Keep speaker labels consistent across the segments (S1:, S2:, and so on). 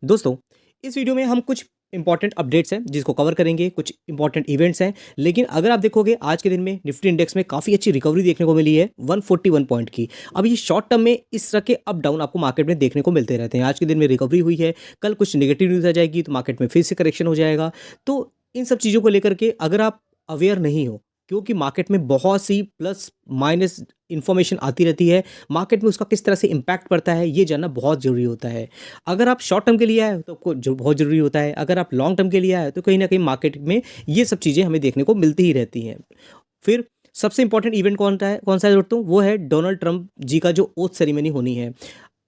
S1: दोस्तों, इस वीडियो में हम कुछ इंपॉर्टेंट अपडेट्स हैं जिसको कवर करेंगे, कुछ इंपॉर्टेंट इवेंट्स हैं। लेकिन अगर आप देखोगे आज के दिन में निफ्टी इंडेक्स में काफ़ी अच्छी रिकवरी देखने को मिली है 141 पॉइंट की। अब ये शॉर्ट टर्म में इस तरह के अप डाउन आपको मार्केट में देखने को मिलते रहते हैं। आज के दिन में रिकवरी हुई है, कल कुछ नेगेटिव न्यूज़ आ जाएगी तो मार्केट में फिर से करेक्शन हो जाएगा। तो इन सब चीज़ों को लेकर के अगर आप अवेयर नहीं हो, क्योंकि मार्केट में बहुत सी प्लस माइनस इन्फॉर्मेशन आती रहती है, मार्केट में उसका किस तरह से इम्पैक्ट पड़ता है ये जानना बहुत ज़रूरी होता है। अगर आप शॉर्ट टर्म के लिए आए हो तो आपको जो बहुत ज़रूरी होता है, अगर आप लॉन्ग टर्म के लिए आए हो तो कहीं ना कहीं मार्केट में ये सब चीज़ें हमें देखने को मिलती ही रहती हैं। फिर सबसे इंपॉर्टेंट इवेंट कौन सा है दोस्तों? वो है डोनाल्ड ट्रंप जी का जो ओथ सेरेमनी होनी है।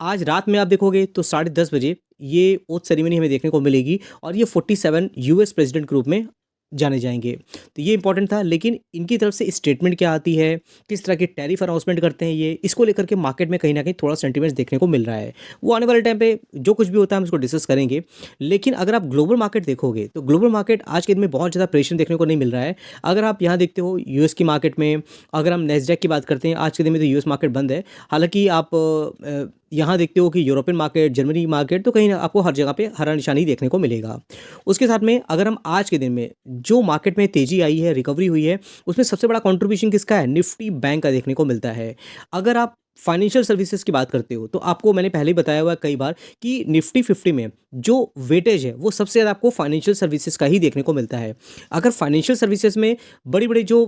S1: आज रात में आप देखोगे तो 10:30 बजे ये ओथ सेरेमनी हमें देखने को मिलेगी और ये 47 यूएस प्रेसिडेंट के रूप में जाने जाएंगे। तो ये इंपॉर्टेंट था, लेकिन इनकी तरफ से स्टेटमेंट क्या आती है, किस तरह के टैरिफ अनाउंसमेंट करते हैं, ये इसको लेकर के मार्केट में कहीं ना कहीं थोड़ा सेंटीमेंट्स देखने को मिल रहा है। वो आने वाले टाइम पे जो कुछ भी होता है हम उसको डिस्कस करेंगे। लेकिन अगर आप ग्लोबल मार्केट देखोगे तो ग्लोबल मार्केट आज के दिन में बहुत ज़्यादा प्रेशर देखने को नहीं मिल रहा है। अगर आप यहाँ देखते हो यूएस की मार्केट में, अगर हम नेस्डैक की बात करते हैं, आज के दिन में तो यूएस मार्केट बंद है। हालांकि आप यहाँ देखते हो कि यूरोपियन मार्केट, जर्मनी मार्केट, तो कहीं ना आपको हर जगह पे हरा निशानी देखने को मिलेगा। उसके साथ में अगर हम आज के दिन में जो मार्केट में तेजी आई है, रिकवरी हुई है, उसमें सबसे बड़ा कंट्रीब्यूशन किसका है? निफ्टी बैंक का देखने को मिलता है। अगर आप फाइनेंशियल सर्विसेज की बात करते हो तो आपको मैंने पहले ही बताया हुआ है कई बार कि निफ्टी 50 में जो वेटेज है वो सबसे ज़्यादा आपको फाइनेंशियल सर्विसेज का ही देखने को मिलता है। अगर फाइनेंशियल सर्विसेज में बड़ी बड़ी जो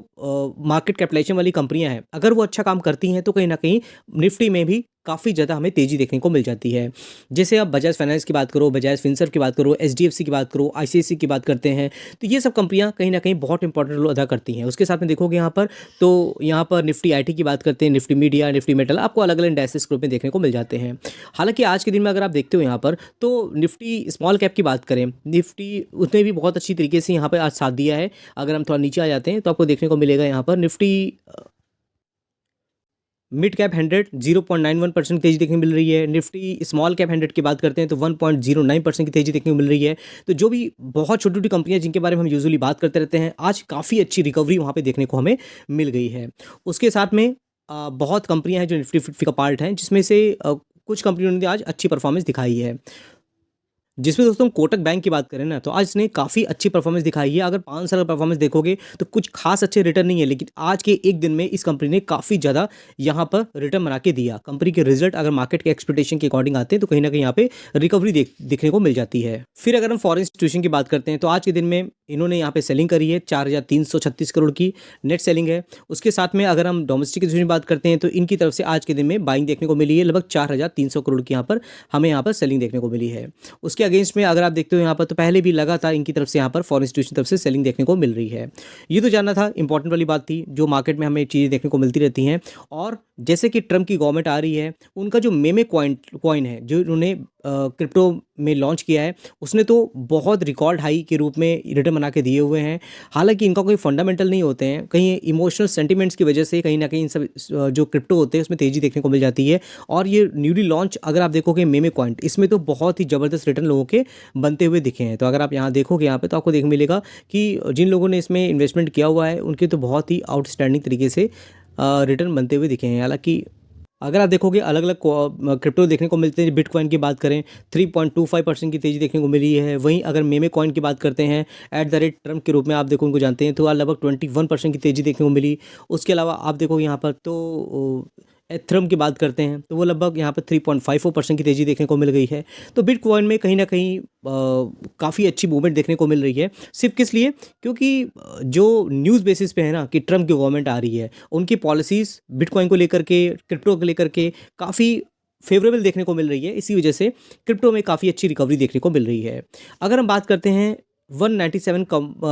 S1: मार्केट कैपिटलाइजेशन वाली कंपनियां हैं, अगर वो अच्छा काम करती हैं तो कहीं ना कहीं निफ्टी में भी काफ़ी ज़्यादा हमें तेज़ी देखने को मिल जाती है। जैसे आप बजाज फाइनेंस की बात करो, बजाज फिनसर्व की बात करो, एचडीएफसी की बात करो, आईसीआईसी की बात करते हैं, तो ये सब कंपनियां कहीं ना कहीं बहुत इंपॉर्टेंट रोल अदा करती हैं। उसके साथ में देखोगे यहाँ पर, तो यहाँ पर निफ्टी आईटी की बात करते हैं, निफ्टी मीडिया, निफ्टी मेटल, आपको अलग अलग इंडेक्सेस ग्रुप में देखने को मिल जाते हैं। हालांकि आज के दिन में अगर आप देखते हो यहाँ पर, तो निफ्टी स्मॉल कैप की बात करें, निफ्टी उसने भी बहुत अच्छी तरीके से यहाँ पर आज साथ दिया है। अगर हम थोड़ा नीचे आ जाते हैं तो आपको देखने को मिलेगा यहाँ पर निफ्टी मिड कैप 100 0.91% की तेजी देखने को मिल रही है। निफ्टी स्मॉल कैप 100 की बात करते हैं तो 1.09% की तेजी देखने को मिल रही है। तो जो भी बहुत छोटी छोटी कंपनियां जिनके बारे में हम यूजुअली बात करते रहते हैं, आज काफ़ी अच्छी रिकवरी वहाँ पे देखने को हमें मिल गई है। उसके साथ में बहुत कंपनियां हैं जो निफ्टी फिफ्टी का पार्ट हैं, जिसमें से कुछ कंपनियों ने आज अच्छी परफॉर्मेंस दिखाई है। जिसमें दोस्तों कोटक बैंक की बात करें ना, तो आज इसने काफ़ी अच्छी परफॉर्मेंस दिखाई है। अगर 5 साल का परफॉर्मेंस देखोगे तो कुछ खास अच्छे रिटर्न नहीं है, लेकिन आज के एक दिन में इस कंपनी ने काफ़ी ज़्यादा यहाँ पर रिटर्न बना के दिया। कंपनी के रिजल्ट अगर मार्केट के एक्सपेक्टेशन के अकॉर्डिंग आते हैं तो कहीं ना कहीं यहाँ पे रिकवरी देखने को मिल जाती है। फिर अगर हम फॉरेन इंस्टीट्यूशन की बात करते हैं तो आज के दिन में इन्होंने यहाँ पे सेलिंग करी है 4,336 करोड़ की नेट सेलिंग है। उसके साथ में अगर हम डोमेस्टिक की बात करते हैं तो इनकी तरफ से आज के दिन में बाइंग देखने को मिली है, लगभग 4,300 करोड़ की यहाँ पर हमें यहाँ पर सेलिंग देखने को मिली है। उसके अगेंस्ट में अगर आप देखते हो यहाँ पर, तो पहले भी लगातार इनकी तरफ से यहाँ पर फॉरेन इंस्टीट्यूशन तरफ से सेलिंग देखने को मिल रही है। ये तो जानना था, इंपॉर्टेंट वाली बात थी, जो मार्केट में हमें चीज़ें देखने को मिलती रहती हैं। और जैसे कि ट्रम्प की गवर्नमेंट आ रही है, उनका जो मेमे कॉइन है जो उन्होंने क्रिप्टो में लॉन्च किया है, उसने तो बहुत रिकॉर्ड हाई के रूप में रिटर्न बना के दिए हुए हैं। हालांकि इनका कोई फंडामेंटल नहीं होते हैं, कहीं इमोशनल सेंटिमेंट्स की वजह से कहीं ना कहीं इन सब जो क्रिप्टो होते हैं उसमें तेज़ी देखने को मिल जाती है। और ये न्यूली लॉन्च अगर आप देखोगे मेमे कॉइन, इसमें तो बहुत ही ज़बरदस्त रिटर्न लोगों के बनते हुए दिखे हैं। तो अगर आप यहाँ देखोगे यहाँ पे, तो आपको देखने मिलेगा कि जिन लोगों ने इसमें इन्वेस्टमेंट किया हुआ है उनके तो बहुत ही आउटस्टैंडिंग तरीके से रिटर्न बनते हुए दिखे हैं। हालांकि अगर आप देखोगे अलग अलग क्रिप्टो देखने को मिलते हैं। बिटकॉइन की बात करें 3.25% की तेज़ी देखने को मिली है। वहीं अगर मेमे कॉइन की बात करते हैं, @ट्रम्प के रूप में आप देखो उनको जानते हैं, तो लगभग 21% की तेज़ी देखने को मिली। उसके अलावा आप देखो यहाँ पर, तो एथरम की बात करते हैं तो वो लगभग यहाँ पर 3.54% की तेज़ी देखने को मिल गई है। तो बिटकॉइन में कहीं ना कहीं काफ़ी अच्छी मूवमेंट देखने को मिल रही है। सिर्फ किस लिए? क्योंकि जो न्यूज़ बेसिस पे है ना कि ट्रम्प की गवर्नमेंट आ रही है, उनकी पॉलिसीज़ बिटकॉइन को लेकर के, क्रिप्टो को लेकर के काफ़ी फेवरेबल देखने को मिल रही है। इसी वजह से क्रिप्टो में काफ़ी अच्छी रिकवरी देखने को मिल रही है। अगर हम बात करते हैं 197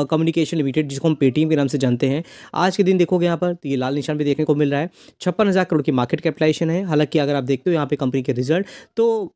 S1: कम्युनिकेशन लिमिटेड, जिसको हम पेटीएम के नाम से जानते हैं, आज के दिन देखोगे यहाँ पर तो ये लाल निशान भी देखने को मिल रहा है। 56,000 करोड़ की मार्केट कैपिटलाइजेशन है। हालांकि अगर आप देखते हो यहाँ पे कंपनी के रिजल्ट, तो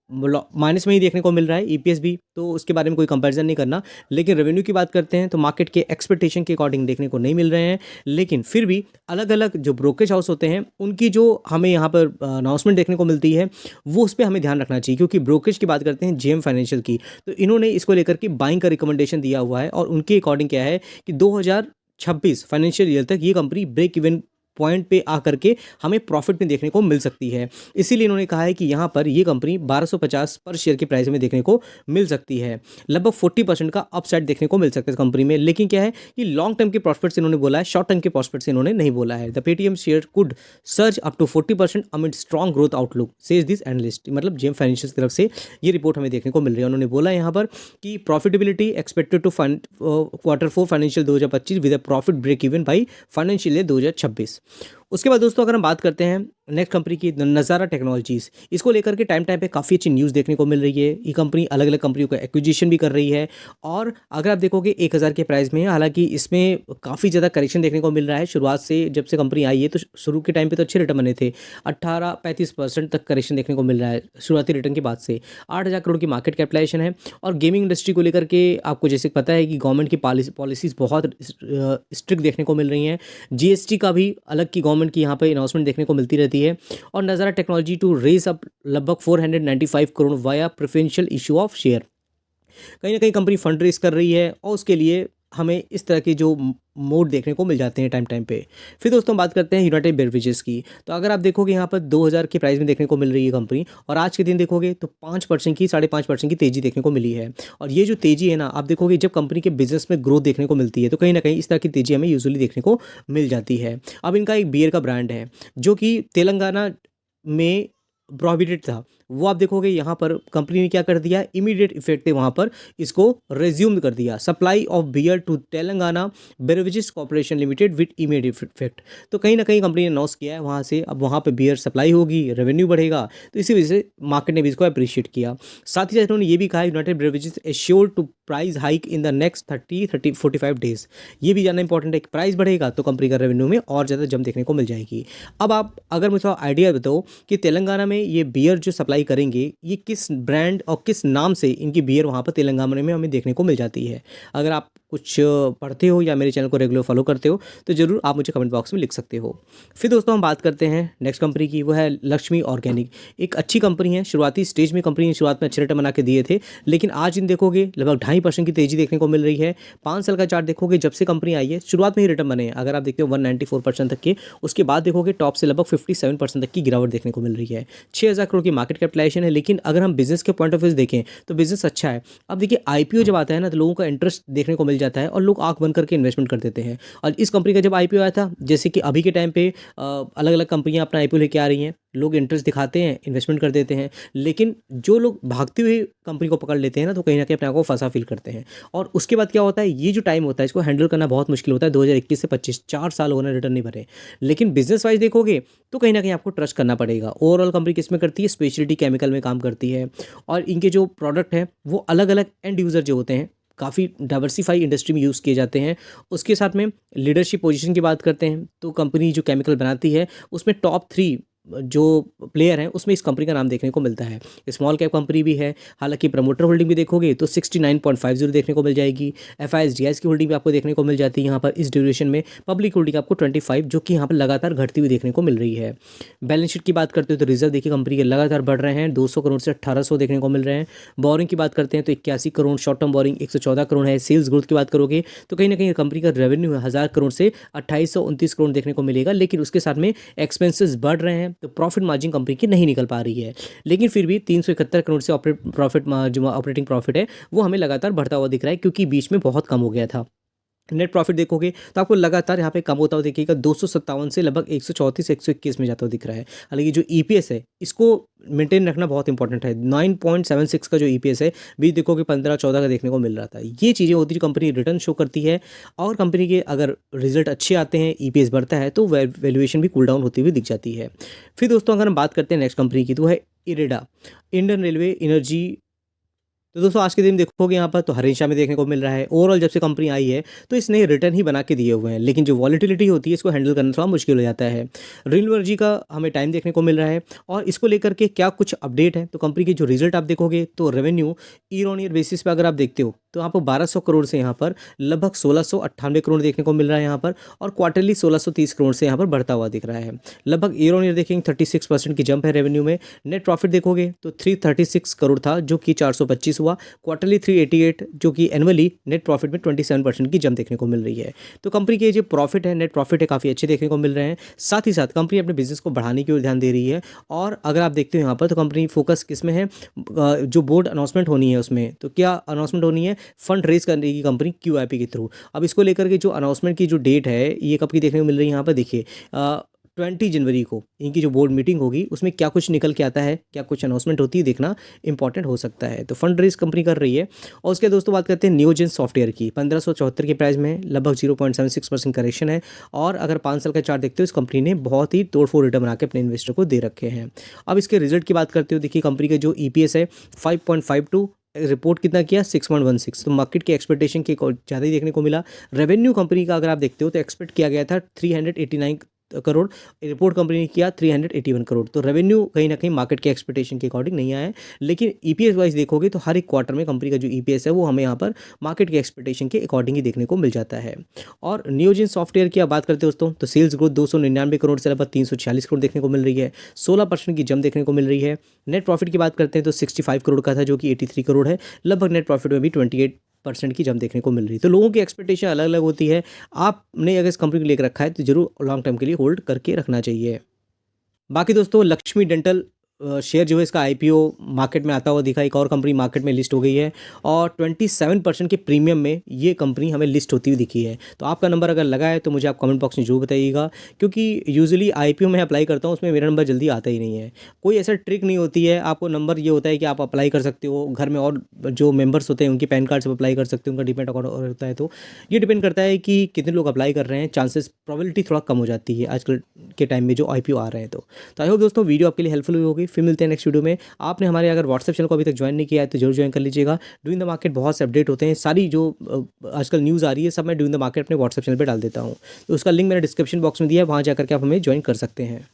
S1: माइनस में ही देखने को मिल रहा है। ईपीएस भी, तो उसके बारे में कोई कंपैरिजन नहीं करना। लेकिन रेवेन्यू की बात करते हैं तो मार्केट के एक्सपेक्टेशन के अकॉर्डिंग देखने को नहीं मिल रहे हैं। लेकिन फिर भी अलग अलग जो ब्रोकरेज हाउस होते हैं उनकी जो हमें यहाँ पर अनाउंसमेंट देखने को मिलती है, वो उस पर हमें ध्यान रखना चाहिए। क्योंकि ब्रोकरेज की बात करते हैं जेएम फाइनेंशियल की, तो इन्होंने इसको लेकर के बाइंग का रिकमेंडेशन दिया हुआ है। और उनके अकॉर्डिंग क्या है कि 2026 फाइनेंशियल ईयर तक ये कंपनी ब्रेक इवन पॉइंट पे आकर के हमें प्रॉफिट में देखने को मिल सकती है। इसीलिए इन्होंने कहा है कि यहाँ पर ये कंपनी 1250 पर शेयर के प्राइस में देखने को मिल सकती है। लगभग 40% का अपसाइड देखने को मिल सकता है इस कंपनी में। लेकिन क्या है कि लॉन्ग टर्म के प्रॉस्पेक्ट्स इन्होंने बोला है, शॉर्ट टर्म के प्रॉस्पेक्ट्स इन्होंने नहीं बोला है। The Paytm share could surge up to 40% amid strong growth outlook says this analyst. मतलब जेम फाइनेंशियल की तरफ से ये रिपोर्ट हमें देखने को मिल रही है। उन्होंने बोला यहाँ पर कि profitability expected to Q4 financial 2025 with a profit break even by financial year 2026। उसके बाद दोस्तों अगर हम बात करते हैं नेक्स्ट कंपनी की नज़ारा टेक्नोलॉजीज़, इसको लेकर के टाइम पे काफ़ी अच्छी न्यूज़ देखने को मिल रही है। ये कंपनी अलग अलग कंपनियों का एक्विजिशन भी कर रही है और अगर आप देखोगे 1000 के प्राइस में है। हालांकि इसमें काफ़ी ज़्यादा करेक्शन देखने को मिल रहा है। शुरुआत से जब से कंपनी आई है तो शुरू के टाइम पे तो अच्छे रिटर्न बने थे, 18-35% तक करेक्शन देखने को मिल रहा है शुरुआती रिटर्न के बाद से। 8000 करोड़ की मार्केट कैपिटलाइजेशन है। और गेमिंग इंडस्ट्री को लेकर के आपको जैसे पता है कि गवर्नमेंट की पॉलिसीज़ बहुत स्ट्रिक्ट देखने को मिल रही हैं। जीएसटी का भी अलग की गवर्नमेंट की यहाँ पर अनाउंसमेंट देखने को मिलती रहती है। और नज़ारा टेक्नोलॉजी टू रेज अप लगभग 495 crore via preferential issue of share. कहीं ना कहीं कंपनी फंड रेज कर रही है और उसके लिए हमें इस तरह के जो मोड देखने को मिल जाते हैं टाइम पे। फिर दोस्तों बात करते हैं यूनाइटेड बेवरेजेस की। तो अगर आप देखोगे यहाँ पर 2000 के प्राइस में देखने को मिल रही है कंपनी और आज के दिन देखोगे तो 5% की 5.5% की तेज़ी देखने को मिली है। और ये जो तेज़ी है ना, आप देखोगे जब कंपनी के बिजनेस में ग्रोथ देखने को मिलती है तो कहीं ना कहीं इस तरह की तेज़ी हमें यूजुअली देखने को मिल जाती है। अब इनका एक बियर का ब्रांड है जो कि तेलंगाना में प्रोहिबिटेड था, वो आप देखोगे यहाँ पर कंपनी ने क्या कर दिया, इमीडिएट इफेक्ट है वहाँ पर इसको रेज्यूम कर दिया। Supply of beer to Telangana Beverages Corporation Limited with immediate effect. तो कहीं ना कहीं कंपनी ने अनाउंस किया है वहाँ से अब वहाँ पे बियर सप्लाई होगी, रेवेन्यू बढ़ेगा। तो इसी वजह से मार्केट ने भी इसको अप्रिशिएट किया। साथ ही साथ उन्होंने ये भी कहा United Beverages assure to price hike in the next 30-45 days. ये भी जानना इंपॉर्टेंट है कि प्राइस बढ़ेगा तो कंपनी का रेवेन्यू में और ज़्यादा जंप देखने को मिल जाएगी। अब आप अगर मुझे आइडिया बताओ कि तेलंगाना में ये बियर जो सप्लाई करेंगे ये किस ब्रांड और किस नाम से इनकी बियर वहाँ पर तेलंगाना में हमें देखने को मिल जाती है। अगर आप कुछ पढ़ते हो या मेरे चैनल को रेगुलर फॉलो करते हो तो ज़रूर आप मुझे कमेंट बॉक्स में लिख सकते हो। फिर दोस्तों हम बात करते हैं नेक्स्ट कंपनी की, वो है लक्ष्मी ऑर्गेनिक। एक अच्छी कंपनी है, शुरुआती स्टेज में कंपनी ने शुरुआत में अच्छे रिटर्न बना के दिए थे, लेकिन आज इन देखोगे लगभग 2.5% की तेज़ी देखने को मिल रही है। 5 साल का चार्ट देखोगे जब से कंपनी आई है शुरुआत में ही रिटर्न बने हैं। अगर आप देखते हो 194% तक के, उसके बाद देखोगे टॉप से लगभग 57% तक की गिरावट देखने को मिल रही है। 6000 करोड़ की मार्केट कैपिटलाइजेशन है। लेकिन अगर हम बिजनेस के पॉइंट ऑफ व्यू देखें तो बिजनेस अच्छा है। अब देखिए आईपीओ जब आता है ना तो लोगों का इंटरेस्ट देखने को मिल जाता है और लोग आंख बंद करके इन्वेस्टमेंट कर देते हैं। और इस कंपनी का जब आईपीओ आया था, जैसे कि अभी के टाइम पे अलग अलग कंपनियां अपना आईपीओ लेके आ रही हैं, लोग इंटरेस्ट दिखाते हैं, इन्वेस्टमेंट कर देते हैं, लेकिन जो लोग भागते हुए कंपनी को पकड़ लेते हैं ना तो कहीं ना कहीं अपने आप को फंसा फील करते हैं। और उसके बाद क्या होता है, ये जो टाइम होता है इसको हैंडल करना बहुत मुश्किल होता है। 2021 से 25 4 साल होने रिटर्न नहीं भरे। लेकिन बिजनेस वाइज देखोगे तो कहीं ना कहीं आपको ट्रस्ट करना पड़ेगा। ओवरऑल कंपनी किस में करती है, स्पेशलिटी केमिकल में काम करती है और इनके जो प्रोडक्ट हैं वो अलग अलग एंड यूज़र जो होते हैं काफ़ी डाइवर्सिफाई इंडस्ट्री में यूज़ किए जाते हैं। उसके साथ में लीडरशिप पोजीशन की बात करते हैं तो कंपनी जो केमिकल बनाती है उसमें टॉप 3 जो प्लेयर हैं उसमें इस कंपनी का नाम देखने को मिलता है। स्मॉल कैप कंपनी भी है। हालांकि प्रमोटर होल्डिंग भी देखोगे तो 69.50 देखने को मिल जाएगी। FISDIS की होल्डिंग भी आपको देखने को मिल जाती है यहाँ पर इस ड्यूरेशन में। पब्लिक होल्डिंग आपको 25 जो कि यहाँ पर लगातार घटती हुई देखने को मिल रही है। बैलेंस शीट की बात करते हो तो रिजर्व देखिए कंपनी के लगातार बढ़ रहे हैं, 200 करोड़ से 1800 देखने को मिल रहे हैं। बोरिंग की बात करते हैं तो 81 crore, short term borrowing 114 crore है। सेल्स ग्रोथ की बात करोगे तो कहीं ना कहीं कंपनी का रेवेन्यू 1000 करोड़ से 2829 करोड़ देखने को मिलेगा। लेकिन उसके साथ में एक्सपेंसेस बढ़ रहे हैं तो प्रॉफिट मार्जिन कंपनी की नहीं निकल पा रही है। लेकिन फिर भी 371 करोड़ से जो ऑपरेटिंग प्रॉफिट है वो हमें लगातार बढ़ता हुआ दिख रहा है, क्योंकि बीच में बहुत कम हो गया था। नेट प्रॉफिट देखोगे तो आपको लगातार यहाँ पे कम होता हुआ देखिएगा, 257 से लगभग 134 121 में जाता हुआ दिख रहा है। हालांकि जो EPS है इसको मेंटेन रखना बहुत इंपॉर्टेंट है। 9.76 का जो EPS है भी देखोगे 15-14 का देखने को मिल रहा था। ये चीज़ें होती है जो कंपनी रिटर्न शो करती है और कंपनी के अगर रिजल्ट अच्छे आते हैं, EPS बढ़ता है तो वैल्यूएशन भी कूल डाउन होती हुई दिख जाती है। फिर दोस्तों अगर हम बात करते हैं नेक्स्ट कंपनी की तो है इरेडा, इंडियन रेलवे एनर्जी। तो दोस्तों आज के दिन देखोगे यहाँ पर तो हमेशा में देखने को मिल रहा है। ओवरऑल जब से कंपनी आई है तो इसने रिटर्न ही बना के दिए हुए हैं, लेकिन जो वॉलिटिलिटी होती है इसको हैंडल करना थोड़ा मुश्किल हो जाता है। रिन्यू एनर्जी का हमें टाइम देखने को मिल रहा है और इसको लेकर के क्या कुछ अपडेट है तो कंपनी की जो रिजल्ट आप देखोगे तो revenue year on year basis पे अगर आप देखते हो तो आपको 1200 करोड़ से यहाँ पर लगभग 1698 करोड़ देखने को मिल रहा है यहाँ पर, और क्वार्टरली 1630 करोड़ से यहाँ पर बढ़ता हुआ दिख रहा है। लगभग ईयर ऑन ईयर देखेंगे 36% की जंप है रेवेन्यू में। नेट प्रॉफिट देखोगे तो 336 करोड़ था जो कि 425 हुआ, क्वार्टरली 388, जो कि एनुअली नेट प्रॉफिट में 27% की जंप देखने को मिल रही है। तो कंपनी के जो प्रॉफिट है, नेट प्रॉफिट है, काफ़ी अच्छे देखने को मिल रहे हैं। साथ ही साथ कंपनी अपने बिजनेस को बढ़ाने की ओर ध्यान दे रही है। और अगर आप देखते हो यहाँ पर तो कंपनी फोकस किस में है, जो बोर्ड अनाउंसमेंट होनी है उसमें, तो क्या अनाउंसमेंट होनी है, फंड रेज करने की कंपनी QIP के थ्रू। अब इसको लेकर के जो अनाउंसमेंट की जो डेट है ये कब की देखने को मिल रही है यहाँ पर देखिए, 20 जनवरी को इनकी जो बोर्ड मीटिंग होगी उसमें क्या कुछ निकल के आता है, क्या कुछ अनाउंसमेंट होती है, देखना इंपॉर्टेंट हो सकता है। तो फंड रेज कंपनी कर रही है। और उसके दोस्तों बात करते हैं नियोजन सॉफ्टवेयर की। 1574 के प्राइस में लगभग 0.76% करेक्शन है। और अगर 5 साल का चार्ट देखते हो इस कंपनी ने बहुत ही तोड़फोड़ रिटर्न बना के अपने इन्वेस्टर को दे रखे हैं। अब इसके रिजल्ट की बात करते हो, देखिए कंपनी का जो EPS है 5.52, रिपोर्ट कितना किया 6.16, तो मार्केट के एक्सपेक्टेशन के ज़्यादा ही देखने को मिला। रेवेन्यू कंपनी का अगर आप देखते हो तो एक्सपेक्ट किया गया था 389 करोड़, रिपोर्ट कंपनी ने किया 381 करोड़। तो रेवेन्यू कहीं ना कहीं मार्केट के एक्सपेक्टेशन के अकॉर्डिंग नहीं आया है। लेकिन EPS वाइज देखोगे तो हर एक क्वार्टर में कंपनी का जो EPS है वो हमें यहाँ पर मार्केट के एक्सपेक्टेशन के अकॉर्डिंग ही देखने को मिल जाता है। और नियोजन सॉफ्टवेयर की आप बात करते हो दोस्तों तो सेल्स ग्रोथ 299 करोड़ से लगभग 346 करोड़ देखने को मिल रही है, 16% की जंप देखने को मिल रही है। नेट प्रॉफिट की बात करते हैं तो 65 करोड़ का था जो कि 83 करोड़ है, लगभग नेट प्रॉफिट में भी 28% की जंप देखने को मिल रही है। तो लोगों की एक्सपेक्टेशन अलग अलग होती है। आपने अगर इस कंपनी को लेकर रखा है तो जरूर लॉन्ग टर्म के लिए होल्ड करके रखना चाहिए। बाकी दोस्तों लक्ष्मी डेंटल शेयर जो है इसका IPO मार्केट में आता हुआ दिखा, एक और कंपनी मार्केट में लिस्ट हो गई है और 27% के प्रीमियम में ये कंपनी हमें लिस्ट होती हुई दिखी है। तो आपका नंबर अगर लगा है तो मुझे आप कमेंट बॉक्स में जरूर बताइएगा, क्योंकि यूजुअली IPO में अप्लाई करता हूँ उसमें मेरा नंबर जल्दी आता ही नहीं है। कोई ऐसा ट्रिक नहीं होती है, आपको नंबर ये होता है कि आप अप्लाई कर सकते हो, घर में और जो मेंबर्स होते हैं उनकी पैन कार्ड से अप्लाई कर सकते हो, उनका डिपेंड अकाउंट होता है। तो ये डिपेंड करता है कि कितने लोग अप्लाई कर रहे हैं, चांसेस प्रोबेबिलिटी थोड़ा कम हो जाती है आजकल के टाइम में जो IPO आ रहे हैं। तो आई होप दोस्तों वीडियो आपके लिए हेल्पफुल हुई होगी। फिर मिलते हैं नेक्स्ट वीडियो में। आपने हमारे अगर व्हाट्सएप चैनल को अभी तक ज्वाइन नहीं किया है तो जरूर ज्वाइन कर लीजिएगा। डूइंग द मार्केट बहुत से अपडेट होते हैं, सारी जो आजकल न्यूज़ आ रही है सब मैं डूइंग द मार्केट अपने व्हाट्सएप चैनल पर डाल देता हूँ। तो उसका लिंक मैंने डिस्क्रिप्शन बॉक्स में दिया है, वहाँ जाकर के आप हमें ज्वाइन कर सकते हैं।